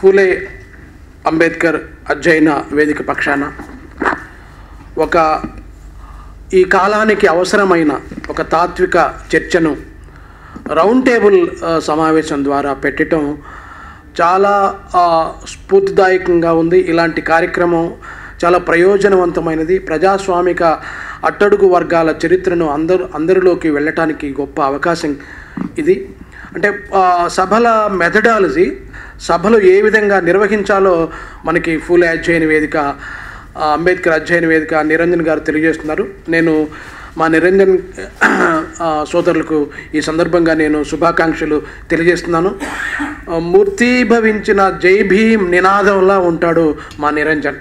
ఫూలే అంబేద్కర్ అధ్యయన వేదిక పక్షాన ఈ కాలానికి అవసరమైన ఒక తాత్విక చర్చను రౌండ్ టేబుల్ సమావేశం ద్వారా పెట్టడం చాలా స్ఫూర్తిదాయకంగా ఉంది. ఇలాంటి కార్యక్రమం చాలా ప్రయోజనవంతమైనది. ప్రజాస్వామిక అట్టడుగు వర్గాల చరిత్రను అందరిలోకి వెళ్ళటానికి గొప్ప అవకాశం ఇది. అంటే సభల మెథడాలజీ, సభలు ఏ విధంగా నిర్వహించాలో మనకి ఫూలే అధ్యయన వేదిక, అంబేద్కర్ అధ్యయన వేదిక నిరంజన్ గారు తెలియజేస్తున్నారు. నేను మా నిరంజన్ సోదరులకు ఈ సందర్భంగా నేను శుభాకాంక్షలు తెలియజేస్తున్నాను. మూర్తీభవించిన జై భీమ్ నినాదంలా ఉంటాడు మా నిరంజన్.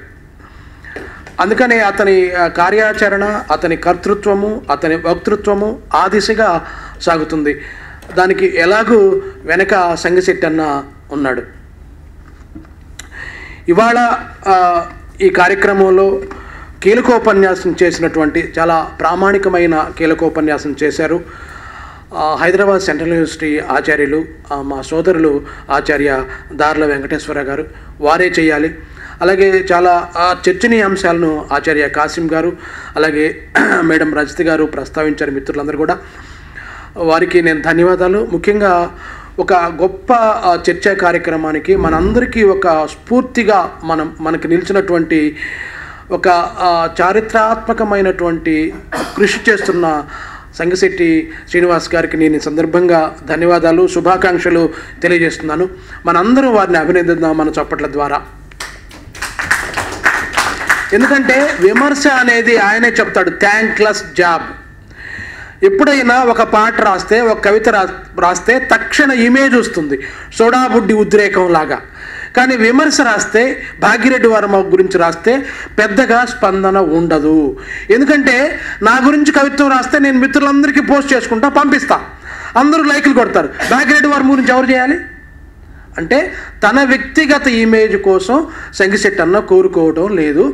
అందుకని అతని కార్యాచరణ, అతని కర్తృత్వము, అతని వక్తృత్వము ఆ దిశగా సాగుతుంది. దానికి ఎలాగూ వెనక సంగిశెట్టి అన్న ఉన్నాడు. ఇవాళ ఈ కార్యక్రమంలో కీలకోపన్యాసం చేసినటువంటి, చాలా ప్రామాణికమైన కీలకోపన్యాసం చేశారు హైదరాబాద్ సెంట్రల్ యూనివర్సిటీ ఆచార్యులు, మా సోదరులు ఆచార్య దార్ల వెంకటేశ్వర గారు. వారే చేయాలి. అలాగే చాలా చర్చనీయాంశాలను ఆచార్య కాసిం గారు, అలాగే మేడం రజిత గారు ప్రస్తావించారు. మిత్రులందరూ కూడా వారికి నేను ధన్యవాదాలు. ముఖ్యంగా ఒక గొప్ప చర్చా కార్యక్రమానికి మనందరికీ ఒక స్ఫూర్తిగా మనకు నిలిచినటువంటి ఒక చారిత్రాత్మకమైనటువంటి కృషి చేస్తున్న సంగిశెట్టి శ్రీనివాస్ గారికి నేను ఈ సందర్భంగా ధన్యవాదాలు, శుభాకాంక్షలు తెలియజేస్తున్నాను. మనందరం వారిని అభినందిద్దాం మన చప్పట్ల ద్వారా. ఎందుకంటే విమర్శ అనేది ఆయనే చెప్తాడు, థ్యాంక్లెస్ జాబ్. ఎప్పుడైనా ఒక పాట రాస్తే, ఒక కవిత రాస్తే తక్షణ ఇమేజ్ వస్తుంది, సోడాబుడ్డి ఉద్రేకం లాగా. కానీ విమర్శ రాస్తే, భాగ్యరెడ్డి వర్మ గురించి రాస్తే పెద్దగా స్పందన ఉండదు. ఎందుకంటే నా గురించి కవిత్వం రాస్తే నేను మిత్రులందరికీ పోస్ట్ చేసుకుంటా, పంపిస్తా, అందరూ లైకులు కొడతారు. భాగ్యరెడ్డి వర్మ గురించి ఎవరు చేయాలి? అంటే తన వ్యక్తిగత ఇమేజ్ కోసం సంగిశెట్టి అన్న కోరుకోవడం లేదు.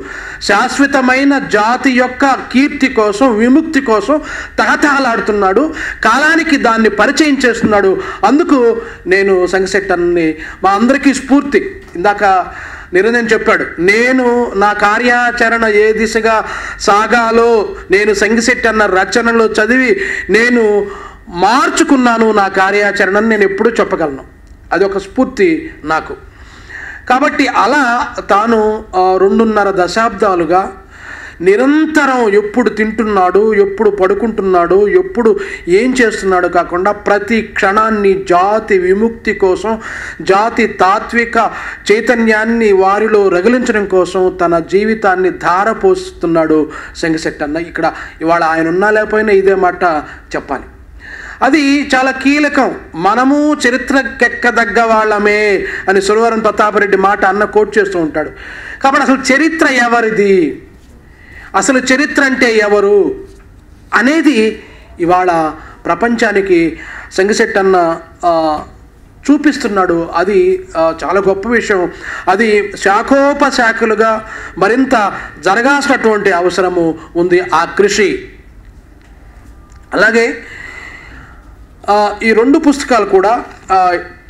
శాశ్వతమైన జాతి యొక్క కీర్తి కోసం, విముక్తి కోసం తహతహలాడుతున్నాడు. కాలానికి దాన్ని పరిచయం చేస్తున్నాడు. అందుకు నేను సంగిశెట్టి అన్నని మా అందరికీ స్ఫూర్తి. ఇందాక నిరంజన్ చెప్పాడు, నేను నా కార్యాచరణ ఏ దిశగా సాగాలో నేను సంగిశెట్టి అన్న రచనలో చదివి నేను మార్చుకున్నాను నా కార్యాచరణను నేను ఎప్పుడూ చెప్పగలను. అది ఒక స్ఫూర్తి నాకు. కాబట్టి అలా తాను 2.5 దశాబ్దాలుగా నిరంతరం ఎప్పుడు తింటున్నాడు, ఎప్పుడు పడుకుంటున్నాడు, ఎప్పుడు ఏం చేస్తున్నాడు కాకుండా ప్రతి క్షణాన్ని జాతి విముక్తి కోసం, జాతి తాత్విక చైతన్యాన్ని వారిలో రగిలించడం కోసం తన జీవితాన్ని ధారపోస్తున్నాడు సంగిశెట్టి అన్న. ఇక్కడ ఇవాళ ఆయన ఉన్నా లేకపోయినా ఇదే మాట చెప్పాలి. అది చాలా కీలకం. మనము చరిత్రకెక్కదగ్గ వాళ్ళమే అని సురవరం ప్రతాపరెడ్డి మాట అన్న కోట్ చేస్తూ ఉంటాడు. కాబట్టి అసలు చరిత్ర ఎవరిది, అసలు చరిత్ర అంటే ఎవరు అనేది ఇవాళ ప్రపంచానికి సంగిశెట్టి అన్న చూపిస్తున్నాడు. అది చాలా గొప్ప విషయం. అది శాఖోపశాఖలుగా మరింత జరగాల్సినటువంటి అవసరము ఉంది, ఆ కృషి. అలాగే ఈ 2 పుస్తకాలు కూడా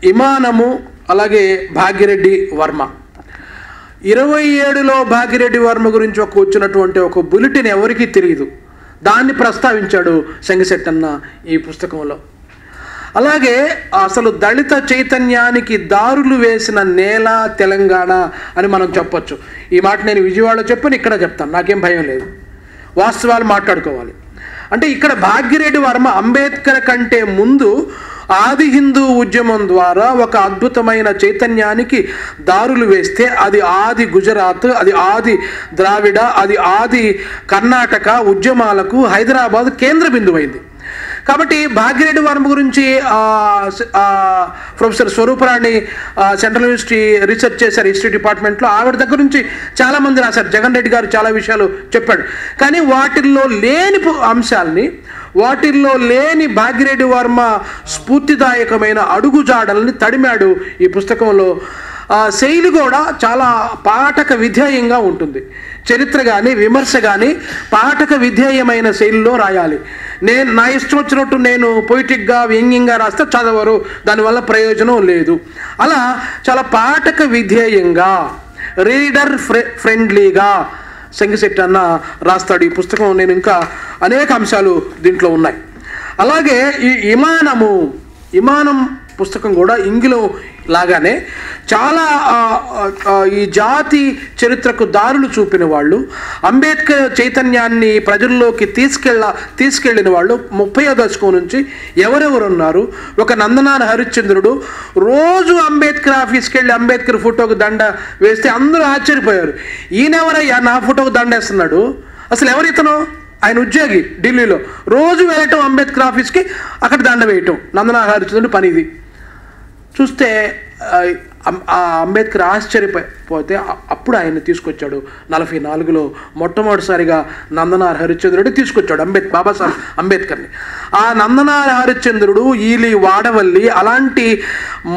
ఇమానము, అలాగే భాగ్యరెడ్డి వర్మ. 27లో భాగ్యరెడ్డి వర్మ గురించి వచ్చినటువంటి ఒక బులెటిన్ ఎవరికీ తెలియదు, దాన్ని ప్రస్తావించాడు సంగిశెట్టి అన్న ఈ పుస్తకంలో. అలాగే అసలు దళిత చైతన్యానికి దారులు వేసిన నేల తెలంగాణ అని మనం చెప్పొచ్చు. ఈ మాట నేను విజయవాడలో చెప్పాను, ఇక్కడ చెప్తాను, నాకేం భయం లేదు, వాస్తవాలు మాట్లాడుకోవాలి. అంటే ఇక్కడ భాగ్యరెడ్డి వర్మ అంబేద్కర్ కంటే ముందు ఆది హిందూ ఉద్యమం ద్వారా ఒక అద్భుతమైన చైతన్యానికి దారులు వేస్తే అది ఆది గుజరాత్, అది ఆది ద్రావిడ, అది ఆది కర్ణాటక ఉద్యమాలకు హైదరాబాద్ కేంద్ర బిందువైంది. కాబట్టి భాగ్యరెడ్డి వర్మ గురించి professor Swaruparani central university research చేశారు హిస్టరీ డిపార్ట్మెంట్లో. ఆవిడ దగ్గర నుంచి చాలామంది రాశారు. జగన్ రెడ్డి గారు చాలా విషయాలు చెప్పాడు. కానీ వాటిల్లో లేని అంశాలని, వాటిల్లో లేని భాగ్యరెడ్డి వర్మ స్ఫూర్తిదాయకమైన అడుగుజాడల్ని తడిమాడు ఈ పుస్తకంలో. శైలి కూడా చాలా పాఠక విధేయంగా ఉంటుంది. చరిత్ర కానీ విమర్శ కానీ పాఠక విధేయమైన శైలిలో రాయాలి. నా ఇష్టం వచ్చినట్టు నేను పొయిటిక్గా వ్యంగ్యంగా రాస్తే చదవరు, దానివల్ల ప్రయోజనం లేదు. అలా చాలా పాఠక విధేయంగా, రీడర్ ఫ్రెండ్లీగా సంగిశెట్టి అన్న రాస్తాడు ఈ పుస్తకం. నేను ఇంకా అనేక అంశాలు దీంట్లో ఉన్నాయి. అలాగే ఈ ఇమానం పుస్తకం కూడా ఇంగిలం లాగానే చాలా ఈ జాతి చరిత్రకు దారులు చూపిన వాళ్ళు, అంబేద్కర్ చైతన్యాన్ని ప్రజల్లోకి తీసుకెళ్ళిన వాళ్ళు 30వ దశకం నుంచి ఎవరెవరు ఉన్నారు. ఒక నందనార్ హరిశ్చంద్రుడు రోజు అంబేద్కర్ ఆఫీస్కి వెళ్ళి అంబేద్కర్ ఫోటోకు దండ వేస్తే అందరూ ఆశ్చర్యపోయారు. ఈయనెవరయ్యా నా ఫోటోకు దండ వేస్తున్నాడు, అసలు ఎవరితను? ఆయన ఉద్యోగి, ఢిల్లీలో రోజు వెళ్ళటం అంబేద్కర్ ఆఫీస్కి, అక్కడ దండ వేయటం నందనార్ హరిశ్చంద్రుడు పని ఇది. చూస్తే అంబేద్కర్ ఆశ్చర్యపోతే అప్పుడు ఆయన తీసుకొచ్చాడు 44లో మొట్టమొదటిసారిగా నందనార్ హరిశ్చంద్రుడు తీసుకొచ్చాడు బాబాసాహెబ్ అంబేద్కర్ని. ఆ నందనార్ హరిశ్చంద్రుడు, ఈలి వాడవల్లి అలాంటి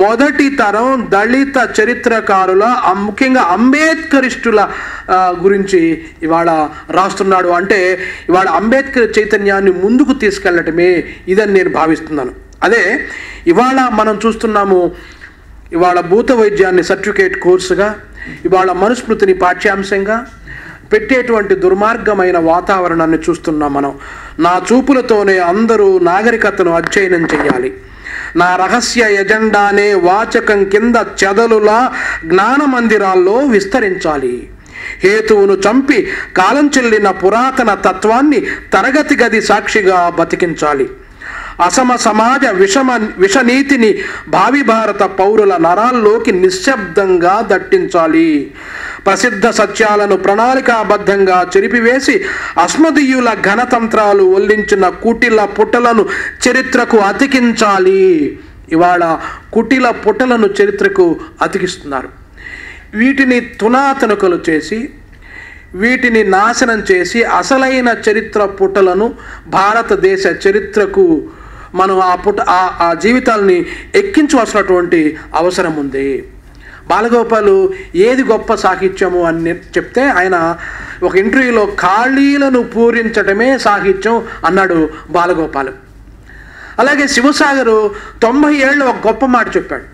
మొదటి తరం దళిత చరిత్రకారుల, ముఖ్యంగా అంబేద్కరిస్టుల గురించి ఇవాళ రాస్తున్నాడు. అంటే ఇవాళ అంబేద్కర్ చైతన్యాన్ని ముందుకు తీసుకెళ్ళటమే ఇదని నేను భావిస్తున్నాను. అదే ఇవాళ మనం చూస్తున్నాము. ఇవాళ భూత వైద్యాన్ని సర్టిఫికేట్ కోర్సుగా, ఇవాళ మనుస్మృతిని పాఠ్యాంశంగా పెట్టేటువంటి దుర్మార్గమైన వాతావరణాన్ని చూస్తున్నాం మనం. నా చూపులతోనే అందరూ నాగరికతను అధ్యయనం చేయాలి, నా రహస్య ఎజెండానే వాచకం కింద చెదలులా జ్ఞాన మందిరాల్లో విస్తరించాలి, హేతువును చంపి కాలం చెల్లిన పురాతన తత్వాన్ని తరగతి గది సాక్షిగా బతికించాలి, అసమ సమాజ విషనీతిని భావి భారత పౌరుల నరాల్లోకి నిశ్శబ్దంగా దట్టించాలి, ప్రసిద్ధ సత్యాలను ప్రణాళికాబద్ధంగా చెరిపివేసి అస్మదీయుల ఘనతంత్రాలు ఒల్లించిన కుటిల పుటలను చరిత్రకు అతికించాలి. ఇవాళ కుటిల పుటలను చరిత్రకు అతికిస్తున్నారు. వీటిని తునాతునకలు చేసి, వీటిని నాశనం చేసి అసలైన చరిత్ర పుటలను భారతదేశ చరిత్రకు మనం ఆ జీవితాలని ఎక్కించవలసినటువంటి అవసరం ఉంది. బాలగోపాలు ఏది గొప్ప సాహిత్యము అని చెప్తే ఆయన ఒక ఇంటర్వ్యూలో ఖాళీలను పూరించటమే సాహిత్యం అన్నాడు బాలగోపాలు. అలాగే శివసాగరు 90 ఏళ్ళు ఒక గొప్ప మాట చెప్పాడు.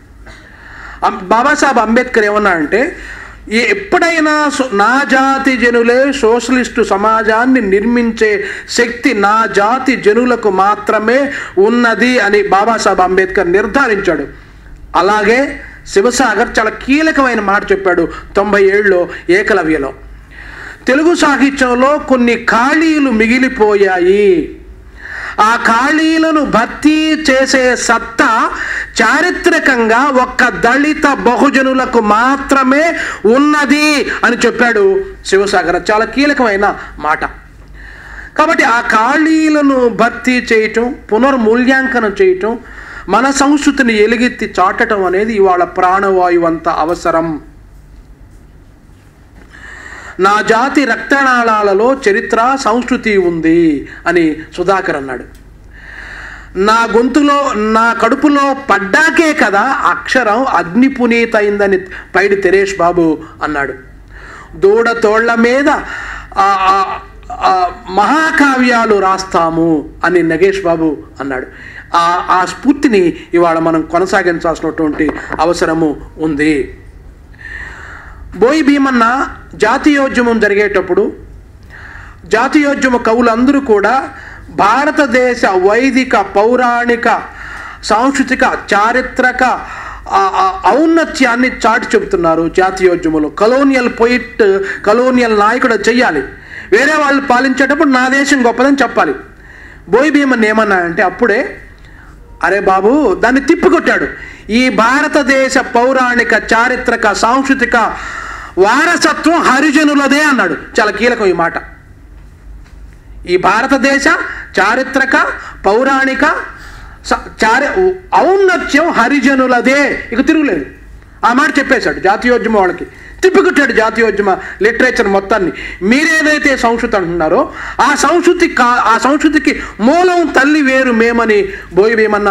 బాబాసాహెబ్ అంబేద్కర్ ఏమన్నాడంటే, ఎప్పుడైనా నా జాతి జనులే సోషలిస్టు సమాజాన్ని నిర్మించే శక్తి నా జాతి జనులకు మాత్రమే ఉన్నది అని బాబాసాహెబ్ అంబేద్కర్ నిర్ధారించాడు. అలాగే శివసాగర్ చాలా కీలకమైన మాట చెప్పాడు 90 ఏళ్ళలో ఏకలవ్యలో. తెలుగు సాహిత్యంలో కొన్ని ఖాళీలు మిగిలిపోయాయి, ఆ ఖాళీలను భర్తీ చేసే సత్తా చారిత్రకంగా ఒక్క దళిత బహుజనులకు మాత్రమే ఉన్నది అని చెప్పాడు శివసాగర్. చాలా కీలకమైన మాట. కాబట్టి ఆ ఖాళీలను భర్తీ చేయటం, పునర్మూల్యాంకనం చేయటం, మన సంస్కృతిని ఎలుగెత్తి చాటడం అనేది ఇవాళ ప్రాణవాయువంత అవసరం. నా జాతి రక్తనాళాలలో చరిత్ర సంస్కృతి ఉంది అని సుధాకర్ అన్నాడు. నా గొంతులో నా కడుపులో పడ్డాకే కదా అక్షరం అగ్ని పునీత అయిందని పైడి తెరేష్ బాబు అన్నాడు. దూడ తోళ్ల మీద మహాకావ్యాలు రాస్తాము అని నగేష్ బాబు అన్నాడు. ఆ స్ఫూర్తిని ఇవాళ మనం కొనసాగించాల్సినటువంటి అవసరము ఉంది. బోయి భీమన్న జాతీయోద్యమం జరిగేటప్పుడు జాతీయోద్యమ కవులందరూ కూడా భారతదేశ వైదిక, పౌరాణిక, సాంస్కృతిక, చారిత్రక ఔన్నత్యాన్ని చాటి చెబుతున్నారు. జాతీయోద్యమంలో కలోనియల్ నాయకుడు చెయ్యాలి, వేరే వాళ్ళు పాలించేటప్పుడు నా దేశం గొప్పదని చెప్పాలి. బోయి భీమన్ ఏమన్నాడంటే అప్పుడే, అరే బాబు దాన్ని తిప్పికొట్టాడు. ఈ భారతదేశ పౌరాణిక, చారిత్రక, సాంస్కృతిక వారసత్వం హరిజనులదే అన్నాడు. చాలా కీలకం ఈ మాట. ఈ భారతదేశ చారిత్రక, పౌరాణిక ఔన్నత్యం హరిజనులదే, ఇక తిరుగులేదు. ఆ మాట చెప్పేశాడు జాతీయోద్యమం వాళ్ళకి. తిప్పికొట్టాడు జాతీయోద్యమ లిటరేచర్ మొత్తాన్ని. మీరేదైతే సంస్కృతి అంటున్నారో ఆ సంస్కృతికి మూలం తల్లి వేరు మేమని బోయి వేమన్న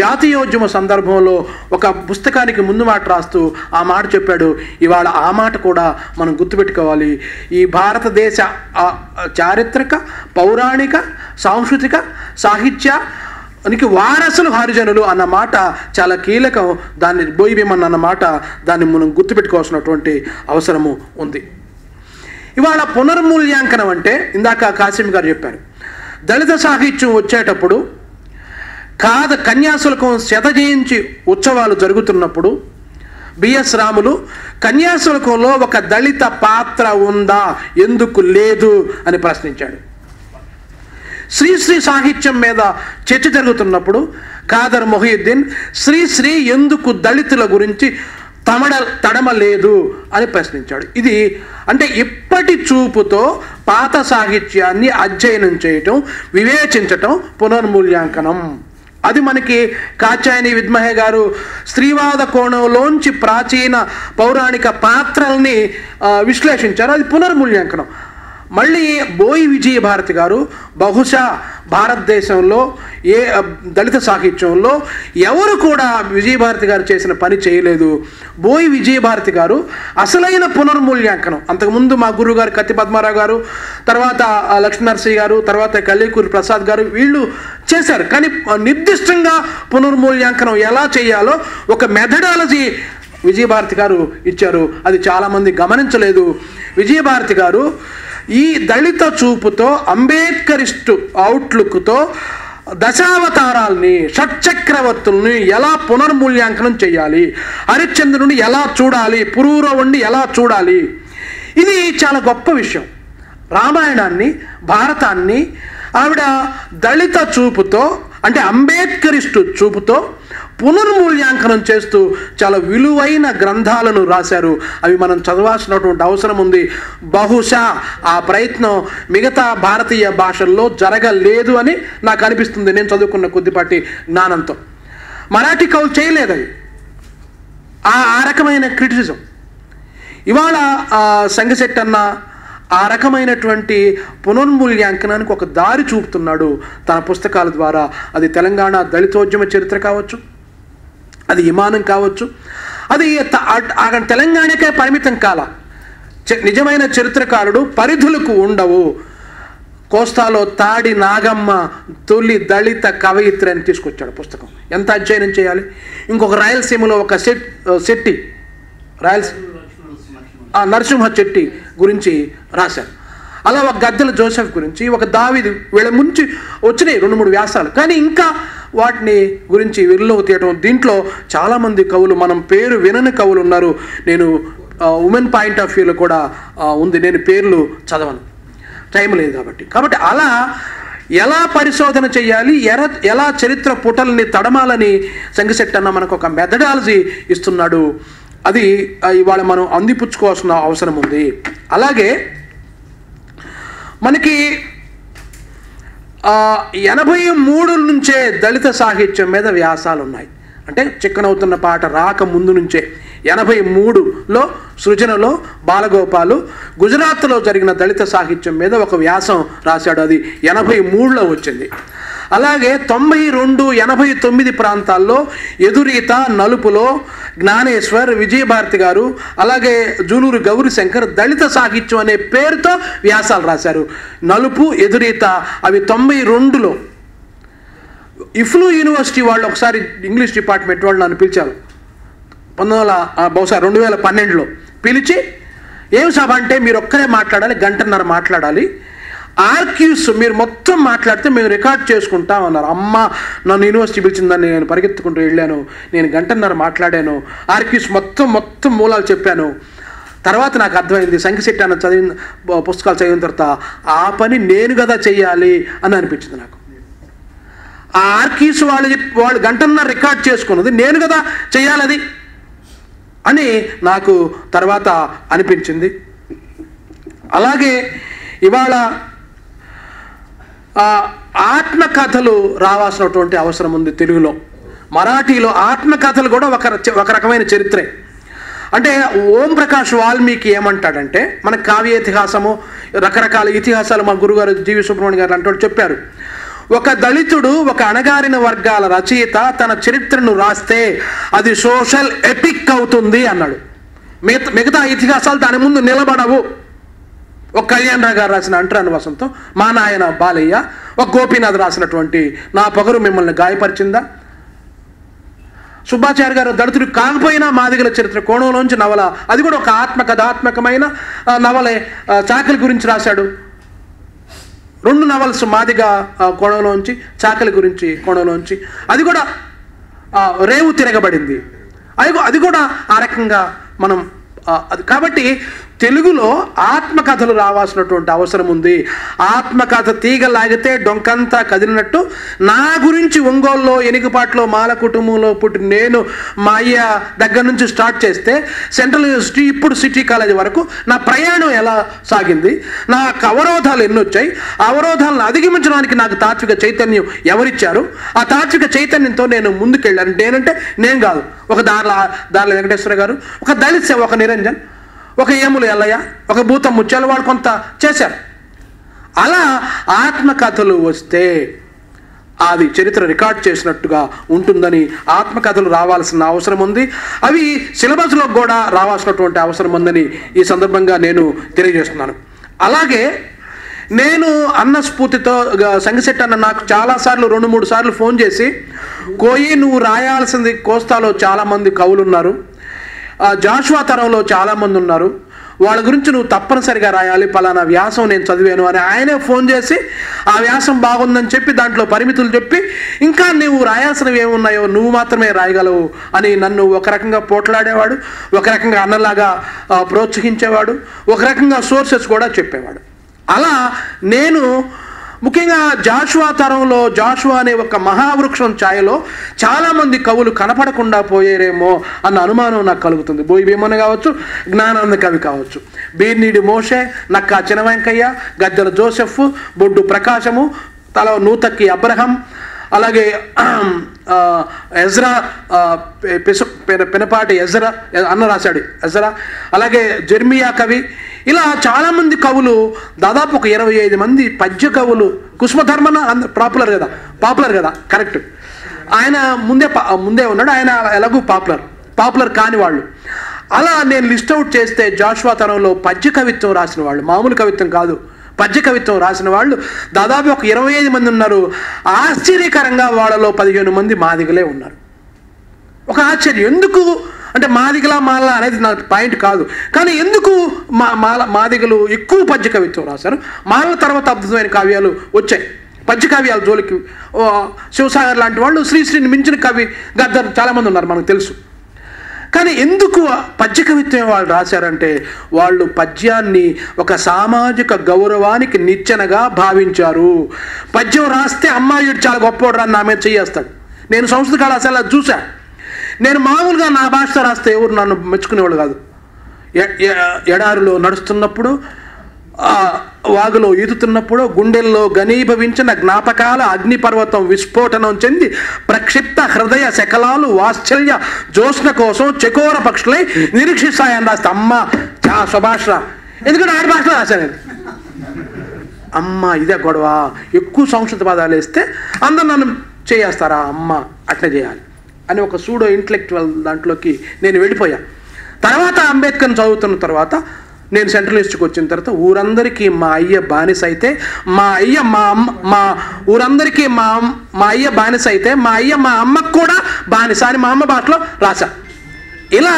జాతీయోద్యమ సందర్భంలో ఒక పుస్తకానికి ముందు మాట రాస్తూ ఆ మాట చెప్పాడు. ఇవాళ ఆ మాట కూడా మనం గుర్తుపెట్టుకోవాలి. ఈ భారతదేశ చారిత్రక, పౌరాణిక, సాంస్కృతిక, సాహిత్యానికి వారసులు హరిజనులు అన్న మాట చాలా కీలకం. దాన్ని బోయి వేమన్న అన్న మాట దాన్ని మనం గుర్తుపెట్టుకోవాల్సినటువంటి అవసరము ఉంది. ఇవాళ పునర్మూల్యాంకనం అంటే ఇందాక కాసిం గారు చెప్పారు, దళిత సాహిత్యం వచ్చేటప్పుడు కన్యాశుల్కం శతజయంతి ఉత్సవాలు జరుగుతున్నప్పుడు బిఎస్ రాములు కన్యాశుల్కంలో ఒక దళిత పాత్ర ఉందా, ఎందుకు లేదు అని ప్రశ్నించాడు. శ్రీశ్రీ సాహిత్యం మీద చర్చ జరుగుతున్నప్పుడు ఖాదర్ మొహియుద్దీన్ శ్రీశ్రీ ఎందుకు దళితుల గురించి తడమలేదు అని ప్రశ్నించాడు. ఇది అంటే ఇప్పటి చూపుతో పాత సాహిత్యాన్ని అధ్యయనం చేయటం, వివేచించటం పునర్మూల్యాంకనం. అది మనకి కాచాయని విద్మహే గారు స్త్రీవాద కోణంలోంచి ప్రాచీన పౌరాణిక పాత్రల్ని విశ్లేషించారు. అది పునర్మూల్యాంకనం. మళ్ళీ బోయి విజయభారతి గారు బహుశా భారతదేశంలో దళిత సాహిత్యంలో ఎవరు కూడా విజయభారతి గారు చేసిన పని చేయలేదు. బోయి విజయభారతి గారు అసలైన పునర్మూల్యాంకనం. అంతకుముందు మా గురువు గారు కత్తి పద్మారావు గారు, తర్వాత లక్ష్మీనరసింహ గారు, తర్వాత కల్లేకూరి ప్రసాద్ గారు వీళ్ళు చేశారు. కానీ నిర్దిష్టంగా పునర్మూల్యాంకనం ఎలా చేయాలో ఒక మెథడాలజీ విజయభారతి గారు ఇచ్చారు. అది చాలామంది గమనించలేదు. విజయభారతి గారు ఈ దళిత చూపుతో, అంబేద్కరిస్టు అవుట్లుక్తో దశావతారాల్ని, షట్చక్రవర్తుల్ని ఎలా పునర్మూల్యాంకనం చేయాలి, హరిశ్చంద్రుని ఎలా చూడాలి, పురూరవుణ్ణి ఎలా చూడాలి, ఇది చాలా గొప్ప విషయం. రామాయణాన్ని, భారతాన్ని ఆవిడ దళిత చూపుతో, అంటే అంబేద్కరిస్టు చూపుతో పునర్మూల్యాంకనం చేస్తూ చాలా విలువైన గ్రంథాలను రాశారు. అవి మనం చదవాల్సినటువంటి అవసరం ఉంది. బహుశా ఆ ప్రయత్నం మిగతా భారతీయ భాషల్లో జరగలేదు అని నాకు అనిపిస్తుంది, నేను చదువుకున్న కొద్దిపాటి జ్ఞానంతో. మరాఠీ కవులు చేయలేదు అది, ఆ రకమైన క్రిటిసిజం. ఇవాళ సంగశెట్టి అన్న ఆ రకమైనటువంటి పునర్మూల్యాంకనానికి ఒక దారి చూపుతున్నాడు తన పుస్తకాల ద్వారా. అది తెలంగాణ దళితోద్యమ చరిత్ర కావచ్చు, అది విమానం కావచ్చు, అది తెలంగాణకే పరిమితం కాల. నిజమైన చరిత్రకారుడు పరిధులకు ఉండవు. కోస్తాలో తాడి నాగమ్మ తొలి దళిత కవయిత్రి అని తీసుకొచ్చాడు పుస్తకం. ఎంత అధ్యయనం చేయాలి. ఇంకొక రాయలసీమలో ఒక శెట్టి, నరసింహ చెట్టి గురించి రాశారు. అలా ఒక గద్దెల జోసెఫ్ గురించి, ఒక దావీదు, వీళ్ళ ముంచి వచ్చినాయి 2-3 వ్యాసాలు. కానీ ఇంకా వాటిని గురించి వెలుగులోకి తీయటం. దీంట్లో చాలామంది కవులు, మనం పేరు వినని కవులు ఉన్నారు. నేను ఉమెన్ పాయింట్ ఆఫ్ వ్యూలో కూడా ఉంది, నేను పేర్లు చదవను, టైం లేదు కాబట్టి అలా ఎలా పరిశోధన చేయాలి, ఎలా చరిత్ర పుటల్ని తడమాలని సంగశెట్టి అన్న మనకు ఒక మెథడాలజీ ఇస్తున్నాడు. అది ఇవాళ మనం అందిపుచ్చుకోవాల్సిన అవసరం ఉంది. అలాగే మనకి 83 నుంచే దళిత సాహిత్యం మీద వ్యాసాలు ఉన్నాయి. అంటే చిక్కనవుతున్న పాట రాక ముందు నుంచే 83లో సృజనలో బాలగోపాలు గుజరాత్లో జరిగిన దళిత సాహిత్యం మీద ఒక వ్యాసం రాశాడు. అది 83లో వచ్చింది. అలాగే 92, 89 ప్రాంతాల్లో ఎదురీత, నలుపులో జ్ఞానేశ్వర్, విజయభారతి గారు, అలాగే జూలూరు గౌరీశంకర్ దళిత సాహిత్యం అనే పేరుతో వ్యాసాలు రాశారు. నలుపు, ఎదురీత అవి 92లో. ఇఫ్లూ యూనివర్సిటీ వాళ్ళు ఒకసారి ఇంగ్లీష్ డిపార్ట్మెంట్ వాళ్ళు నన్ను పిలిచారు, బహుశా 2012లో పిలిచి, ఏం సభ అంటే మీరు ఒక్కరే మాట్లాడాలి, 1.5 గంట మాట్లాడాలి, ఆర్క్యూస్ మీరు మొత్తం మాట్లాడితే మేము రికార్డ్ చేసుకుంటాం అన్నారు. అమ్మ, నన్ను యూనివర్సిటీ పిలిచిందని నేను పరిగెత్తుకుంటూ వెళ్ళాను. నేను 1.5 గంట మాట్లాడాను, ఆర్క్యూస్ మొత్తం మూలాలు చెప్పాను. తర్వాత నాకు అర్థమైంది, సంగశెట్టి అన్న పుస్తకాలు చదివిన తర్వాత ఆ పని నేను కదా చెయ్యాలి అని అనిపించింది నాకు. ఆ ఆర్కీస్ వాళ్ళు 1.5 గంట రికార్డ్ చేసుకున్నది నేను కదా చెయ్యాలది అని నాకు తర్వాత అనిపించింది. అలాగే ఇవాళ ఆత్మకథలు రావాల్సినటువంటి అవసరం ఉంది తెలుగులో. మరాఠీలో ఆత్మకథలు కూడా ఒక రకమైన చరిత్రే. అంటే ఓం ప్రకాష్ వాల్మీకి ఏమంటాడంటే, మన కావ్య ఇతిహాసము రకరకాల ఇతిహాసాలు మా గురుగారు జీవి సుబ్రహ్మణ్యం గారు అంటూ చెప్పారు. ఒక దళితుడు, ఒక అణగారిన వర్గాల రచయిత తన చరిత్రను రాస్తే అది సోషల్ ఎపిక్ అవుతుంది అన్నాడు. మిగతా ఇతిహాసాలు దాని ముందు నిలబడవు. ఒక కళ్యాణరావు గారు రాసిన అంటరాని వసంతం, మా నాయన బాలయ్య, ఒక గోపీనాథ్ రాసినటువంటి నా పొగరు మిమ్మల్ని గాయపరిచిందా, సుబ్బాచార్య గారు దళితుడు కాకపోయినా మాదిగల చరిత్ర కోణంలోంచి నవల, అది కూడా ఒక కథాత్మకమైన నవలే, చాకలి గురించి రాశాడు. 2 నవల్స్ మాదిగ కోణంలోంచి, చాకలి గురించి కోణంలోంచి, అది కూడా రేవు తిరగబడింది. అది కూడా ఆ రకంగా మనం అది. కాబట్టి తెలుగులో ఆత్మకథలు రావాల్సినటువంటి అవసరం ఉంది. ఆత్మకథ తీగ లాగితే డొంకంతా కదిలినట్టు నా గురించి ఒంగోలులో ఎనికపాట్లో మాల కుటుంబంలో పుట్టిన నేను మా అయ్య దగ్గర నుంచి స్టార్ట్ చేస్తే సెంట్రల్ యూనివర్సిటీ, ఇప్పుడు సిటీ కాలేజీ వరకు నా ప్రయాణం ఎలా సాగింది, నాకు అవరోధాలు ఎన్ని వచ్చాయి, అవరోధాలను అధిగమించడానికి నాకు తాత్విక చైతన్యం ఎవరిచ్చారు, ఆ తాత్విక చైతన్యంతో నేను ముందుకెళ్ళాను. నేనంటే నేను కాదు, ఒక దార్ల వెంకటేశ్వర గారు, ఒక దళిత్ సేవ, ఒక నిరంజన్, ఒక ఏములు ఎల్లయ్య, ఒక భూతం ముత్యాలు, వాళ్ళు కొంత చేశారు. అలా ఆత్మకథలు వస్తే అది చరిత్ర రికార్డ్ చేసినట్టుగా ఉంటుందని ఆత్మకథలు రావాల్సిన అవసరం ఉంది. అవి సిలబస్లో కూడా రావాల్సినటువంటి అవసరం ఉందని ఈ సందర్భంగా నేను తెలియజేస్తున్నాను. అలాగే నేను అన్న స్ఫూర్తితో సంగశెట్టి అన్న నాకు చాలాసార్లు 2-3 సార్లు ఫోన్ చేసి, కోయి నువ్వు రాయాల్సింది కోస్తాలో చాలామంది కవులు ఉన్నారు, జాషువా తరంలో చాలామంది ఉన్నారు, వాళ్ళ గురించి నువ్వు తప్పనిసరిగా రాయాలి, పలానా వ్యాసం నేను చదివాను అని ఆయనే ఫోన్ చేసి ఆ వ్యాసం బాగుందని చెప్పి దాంట్లో పరిమితులు చెప్పి, ఇంకా నువ్వు రాయాల్సినవి ఏమున్నాయో నువ్వు మాత్రమే రాయగలవు అని నన్ను ఒక రకంగా పోట్లాడేవాడు, ఒక రకంగా అన్నలాగా ప్రోత్సహించేవాడు, ఒక రకంగా సోర్సెస్ కూడా చెప్పేవాడు. అలా నేను ముఖ్యంగా జాషువా తరంలో, జాషువా అనే ఒక మహావృక్షం ఛాయలో చాలామంది కవులు కనపడకుండా పోయేరేమో అన్న అనుమానం నాకు కలుగుతుంది. బోయి భీమన్న కావచ్చు, జ్ఞానానంద కవి కావచ్చు, బీర్నీడి మోషే, నక్కా చినవెంకయ్య, గద్దెల జోసెఫ్, బొడ్డు ప్రకాశము, తల నూతక్కి అబ్రహం, అలాగే ఎజ్రా, పెనపాటి ఎజ్రా అన్న రాశాడు ఎజ్రా, అలాగే జెర్మియా కవి, ఇలా చాలామంది కవులు, దాదాపు ఒక 25 మంది పద్య కవులు. కుసుమధర్మన పాపులర్ కదా, కరెక్ట్, ఆయన ముందే ఉన్నాడు, ఆయన ఎలాగూ పాపులర్ కాని వాళ్ళు. అలా నేను లిస్ట్ అవుట్ చేస్తే జాషువా తరంలో పద్య కవిత్వం రాసిన వాళ్ళు, మామూలు కవిత్వం కాదు, పద్య కవిత్వం రాసిన వాళ్ళు దాదాపు ఒక 25 మంది ఉన్నారు. ఆశ్చర్యకరంగా వాళ్ళలో 15 మంది మాదిగలే ఉన్నారు. ఒక ఆశ్చర్యం, ఎందుకు అంటే మాదిగల మాల అనేది నా పాయింట్ కాదు, కానీ ఎందుకు మాదిగలు ఎక్కువ పద్య కవిత్వం రాశారు. మాలల తర్వాత అద్భుతమైన కావ్యాలు వచ్చాయి, పద్య కావ్యాల జోలికి శివసాగర్ లాంటి వాళ్ళు, శ్రీశ్రీని మించిన కవి గద్దర్ చాలామంది ఉన్నారు మనకు తెలుసు. కానీ ఎందుకు పద్య కవిత్వం వాళ్ళు రాశారంటే, వాళ్ళు పద్యాన్ని ఒక సామాజిక గౌరవానికి నిచ్చెనగా భావించారు. పద్యం రాస్తే అమ్మాయిడు చాలా గొప్పవాడు అని నా మీద చేయేస్తాడు. నేను సంస్కృత కళాశాల చూశాను. నేను మామూలుగా నా భాష రాస్తే ఎవరు నన్ను మెచ్చుకునేవాళ్ళు కాదు. ఎడారిలో నడుస్తున్నప్పుడు, వాగులో ఈదుతున్నప్పుడు గుండెల్లో ఘనీభవించిన జ్ఞాపకాల అగ్నిపర్వతం విస్ఫోటనం చెంది ప్రక్షిప్త హృదయ శకలాలు వాత్సల్య జ్యోత్స్న కోసం చకోర పక్షులై నిరీక్షిస్తాయని రాస్తే, అమ్మ స్వభాష, ఎందుకంటే ఆడి భాషలో రాశాను. అమ్మ ఇదే గొడవ, ఎక్కువ సంస్కృత పదాలు వేస్తే అందరు నన్ను చేయేస్తారా, అమ్మ అట్లా చేయాలి అని ఒక సూడో ఇంటలెక్చువల్ దాంట్లోకి నేను వెళ్ళిపోయా. తర్వాత అంబేద్కర్ని చదువుతున్న తర్వాత నేను సెంట్రల్ యూనివర్సిటీకి వచ్చిన తర్వాత ఊరందరికీ మా అయ్య బానిస అయితే, మా అయ్య మా ఊరందరికీ మా అయ్య బానిస అయితే మా అయ్య మా అమ్మకు కూడా బానిస అని మా అమ్మ భాషలో రాశా. ఇలా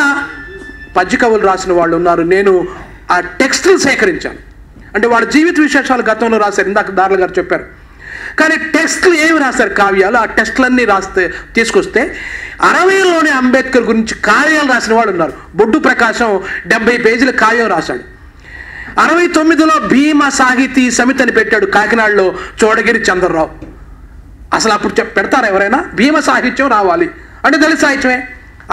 పద్య కవులు రాసిన వాళ్ళు ఉన్నారు. నేను ఆ టెక్స్టులు సేకరించాను. అంటే వాళ్ళ జీవిత విశేషాలు గతంలో రాశారు, ఇందాక దార్ల గారు చెప్పారు. కానీ టెస్టులు ఏమి రాశారు, కావ్యాలు, ఆ టెస్టులన్నీ తీసుకొస్తే 60లోనే అంబేద్కర్ గురించి కావ్యాలు రాసిన వాళ్ళు ఉన్నారు. బొడ్డు ప్రకాశం 70 పేజీల కావ్యం రాశాడు. 69లో భీమ సాహితీ సమితి అని పెట్టాడు కాకినాడలో చోడగిరి చంద్రరావు. అసలు అప్పుడు పెడతారా ఎవరైనా? భీమ సాహిత్యం రావాలి అంటే దళిత సాహిత్యమే.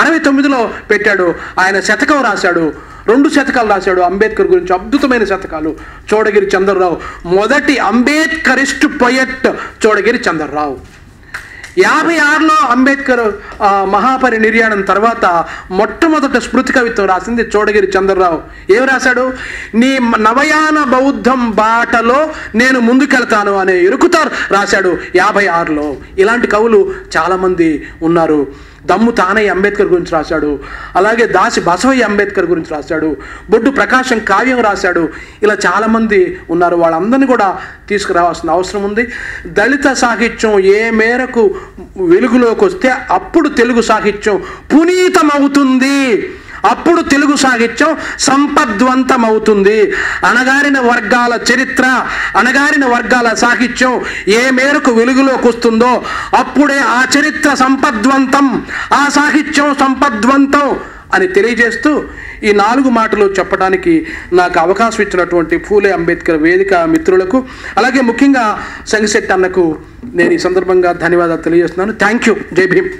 69లో పెట్టాడు. ఆయన శతకం రాశాడు, 2 శతకాలు రాశాడు అంబేద్కర్ గురించి, అద్భుతమైన శతకాలు. చోడగిరి చంద్రరావు మొదటి అంబేద్కరిస్ట్ పొయట్ చోడగిరి చంద్రరావు. 56లో అంబేద్కర్ మహాపరినిర్యాణం తర్వాత మొట్టమొదట స్మృతి కవిత్వం రాసింది చోడగిరి చంద్రరావు. ఏం రాశాడు? నీ నవయాన బౌద్ధం బాటలో నేను ముందుకెళ్తాను అనే ఎరుకుతారు రాశాడు 56లో. ఇలాంటి కవులు చాలామంది ఉన్నారు. దమ్ము తానయ్య అంబేద్కర్ గురించి రాశాడు. అలాగే దాసి బసవయ్య అంబేద్కర్ గురించి రాశాడు. బొడ్డు ప్రకాశం కావ్యం రాశాడు. ఇలా చాలామంది ఉన్నారు. వాళ్ళందరినీ కూడా తీసుకురావాల్సిన అవసరం ఉంది. దళిత సాహిత్యం ఏ మేరకు వెలుగులోకి వస్తే అప్పుడు తెలుగు సాహిత్యం పునీతమవుతుంది, అప్పుడు తెలుగు సాహిత్యం సంపద్వంతమవుతుంది. అణగారిన వర్గాల చరిత్ర, అణగారిన వర్గాల సాహిత్యం ఏ మేరకు వెలుగులోకి వస్తుందో అప్పుడే ఆ చరిత్ర సంపద్వంతం, ఆ సాహిత్యం సంపద్వంతం అని తెలియజేస్తూ ఈ 4 మాటలు చెప్పడానికి నాకు అవకాశం ఇచ్చినటువంటి ఫూలే అంబేద్కర్ వేదిక మిత్రులకు, అలాగే ముఖ్యంగా సంగిశెట్టి అన్నకు నేను ఈ సందర్భంగా ధన్యవాదాలు తెలియజేస్తున్నాను. Thank you. జై భీమ్.